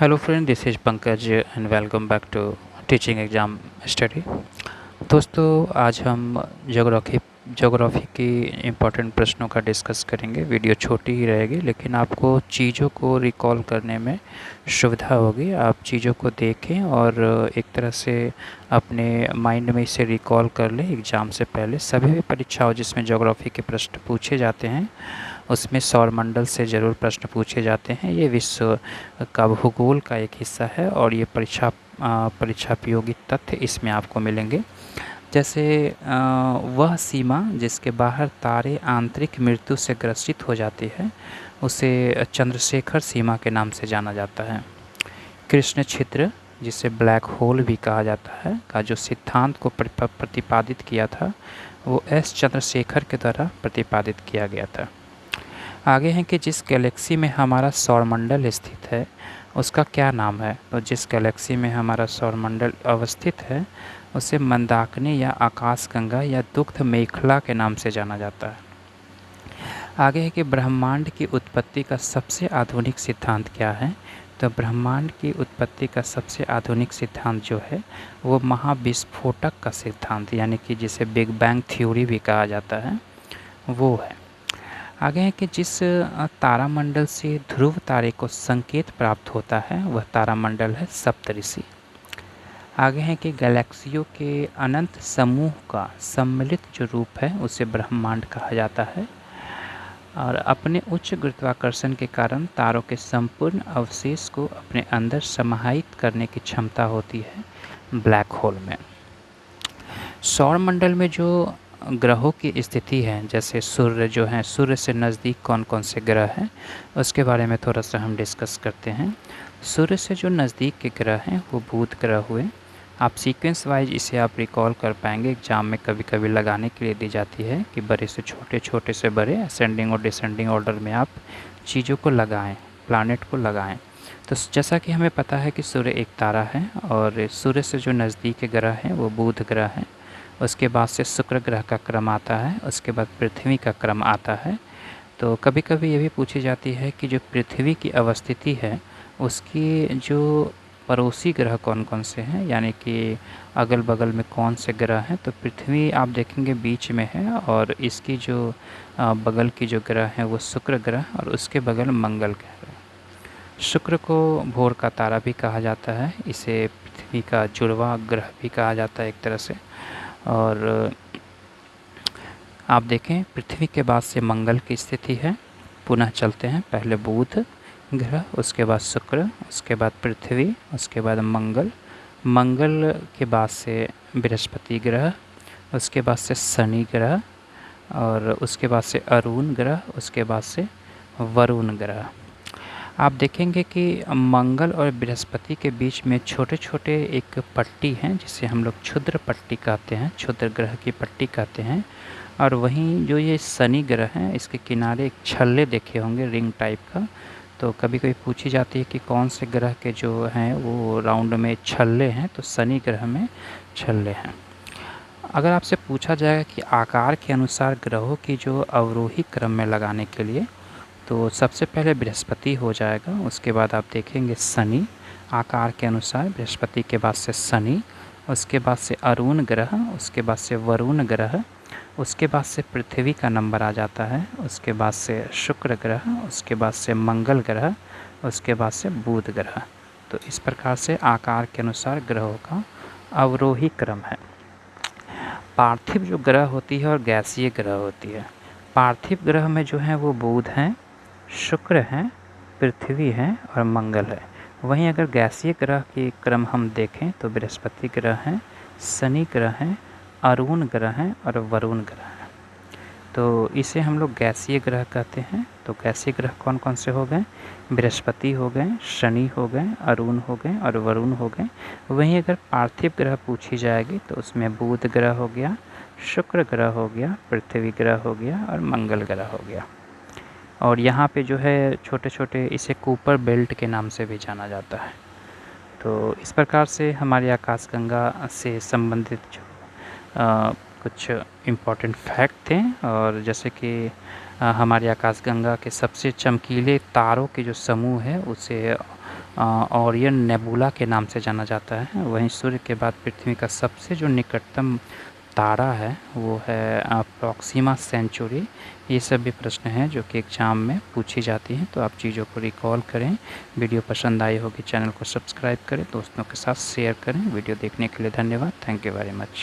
Hello friend, this is Pankaj and welcome back to teaching exam study. दोस्तों आज हम geography की important प्रश्नों का डिस्कस करेंगे। वीडियो छोटी ही रहेगी लेकिन आपको चीज़ों को रिकॉल करने में सुविधा होगी। आप चीज़ों को देखें और एक तरह से अपने माइंड में इसे रिकॉल कर लें। एग्ज़ाम से पहले सभी भी परीक्षाओं जिसमें ज्योग्राफी के प्रश्न पूछे जाते हैं उसमें सौरमंडल से ज़रूर प्रश्न पूछे जाते हैं। ये विश्व का भूगोल का एक हिस्सा है और ये परीक्षापयोगी तथ्य इसमें आपको मिलेंगे। जैसे वह सीमा जिसके बाहर तारे आंतरिक मृत्यु से ग्रसित हो जाती है उसे चंद्रशेखर सीमा के नाम से जाना जाता है। कृष्ण छिद्र जिसे ब्लैक होल भी कहा जाता है का जो सिद्धांत को प्रतिपादित किया था वो एस चंद्रशेखर के द्वारा प्रतिपादित किया गया था। आगे है कि जिस गैलेक्सी में हमारा सौरमंडल स्थित है उसका क्या नाम है। तो जिस गैलेक्सी में हमारा सौरमंडल अवस्थित है उसे मंदाकिनी या आकाशगंगा या दुग्ध मेखला के नाम से जाना जाता है। आगे है कि ब्रह्मांड की उत्पत्ति का सबसे आधुनिक सिद्धांत क्या है। तो ब्रह्मांड की उत्पत्ति का सबसे आधुनिक सिद्धांत जो है वो महाविस्फोटक का सिद्धांत यानी कि जिसे बिग बैंग थ्योरी भी कहा जाता है वो है। आगे है कि जिस तारामंडल से ध्रुव तारे को संकेत प्राप्त होता है वह तारामंडल है सप्तऋषि। आगे है कि गैलेक्सियों के अनंत समूह का सम्मिलित जो रूप है उसे ब्रह्मांड कहा जाता है और अपने उच्च गुरुत्वाकर्षण के कारण तारों के संपूर्ण अवशेष को अपने अंदर समाहित करने की क्षमता होती है ब्लैक होल में। सौरमंडल में जो ग्रहों की स्थिति है जैसे सूर्य जो है, सूर्य से नज़दीक कौन कौन से ग्रह हैं उसके बारे में थोड़ा सा हम डिस्कस करते हैं। सूर्य से जो नज़दीक के ग्रह हैं वो बुध ग्रह हुए। आप सीक्वेंस वाइज इसे आप रिकॉल कर पाएंगे। एग्जाम में कभी कभी लगाने के लिए दी जाती है कि बड़े से छोटे, छोटे से बड़े, असेंडिंग और डिसेंडिंग ऑर्डर में आप चीज़ों को लगाएँ, प्लानट को लगाएँ। तो जैसा कि हमें पता है कि सूर्य एक तारा है और सूर्य से जो नज़दीक के ग्रह हैं वो बुध ग्रह है। उसके बाद से शुक्र ग्रह का क्रम आता है, उसके बाद पृथ्वी का क्रम आता है। तो कभी कभी ये भी पूछी जाती है कि जो पृथ्वी की अवस्थिति है उसकी जो पड़ोसी ग्रह कौन कौन से हैं यानी कि अगल बगल में कौन से ग्रह हैं। तो पृथ्वी आप देखेंगे बीच में है और इसकी जो बगल की जो ग्रह है वो शुक्र ग्रह और उसके बगल मंगल ग्रह। शुक्र को भोर का तारा भी कहा जाता है, इसे पृथ्वी का जुड़वा ग्रह भी कहा जाता है एक तरह से। और आप देखें पृथ्वी के बाद से मंगल की स्थिति है। पुनः चलते हैं, पहले बुध ग्रह, उसके बाद शुक्र, उसके बाद पृथ्वी, उसके बाद मंगल, मंगल के बाद से बृहस्पति ग्रह, उसके बाद से शनि ग्रह और उसके बाद से अरुण ग्रह, उसके बाद से वरुण ग्रह। आप देखेंगे कि मंगल और बृहस्पति के बीच में छोटे छोटे एक पट्टी हैं जिसे हम लोग क्षुद्र पट्टी कहते हैं, क्षुद्र ग्रह की पट्टी कहते हैं। और वहीं जो ये शनि ग्रह हैं इसके किनारे एक छल्ले देखे होंगे रिंग टाइप का। तो कभी कभी पूछी जाती है कि कौन से ग्रह के जो हैं वो राउंड में छल्ले हैं, तो शनि ग्रह में छल्ले हैं। अगर आपसे पूछा जाएगा कि आकार के अनुसार ग्रहों की जो अवरोही क्रम में लगाने के लिए, तो सबसे पहले बृहस्पति हो जाएगा, उसके बाद आप देखेंगे शनि आकार के अनुसार, बृहस्पति के बाद से शनि, उसके बाद से अरुण ग्रह, उसके बाद से वरुण ग्रह, उसके बाद से पृथ्वी का नंबर आ जाता है, उसके बाद से शुक्र ग्रह, उसके बाद से मंगल ग्रह, उसके बाद से बुध ग्रह। तो इस प्रकार से आकार के अनुसार ग्रहों का अवरोही क्रम है। पार्थिव जो ग्रह होती है और गैसीय ग्रह होती है। पार्थिव ग्रह में जो है वो बुध हैं, शुक्र हैं, पृथ्वी है और मंगल है। वहीं अगर गैसीय ग्रह के क्रम हम देखें तो बृहस्पति ग्रह हैं, शनि ग्रह हैं, अरुण ग्रह हैं और वरुण ग्रह हैं। तो इसे हम लोग गैसीय ग्रह कहते हैं। तो गैसीय ग्रह कौन कौन से हो गए, बृहस्पति हो गए, शनि हो गए, अरुण हो गए और वरुण हो गए। वहीं अगर पार्थिव ग्रह पूछी जाएगी तो उसमें बुध ग्रह हो गया, शुक्र ग्रह हो गया, पृथ्वी ग्रह हो गया और मंगल ग्रह हो गया। और यहाँ पे जो है छोटे छोटे इसे कूपर बेल्ट के नाम से भी जाना जाता है। तो इस प्रकार से हमारी आकाशगंगा से संबंधित जो कुछ इम्पॉर्टेंट फैक्ट थे। और जैसे कि हमारी आकाशगंगा के सबसे चमकीले तारों के जो समूह है उसे ओरियन नेबुला के नाम से जाना जाता है। वहीं सूर्य के बाद पृथ्वी का सबसे जो निकटतम तारा है वो है प्रॉक्सिमा सेंचुरी। ये सभी प्रश्न हैं जो कि एग्ज़ाम में पूछी जाती हैं, तो आप चीज़ों को रिकॉल करें। वीडियो पसंद आई होगी, चैनल को सब्सक्राइब करें, दोस्तों के साथ शेयर करें। वीडियो देखने के लिए धन्यवाद। Thank you very much.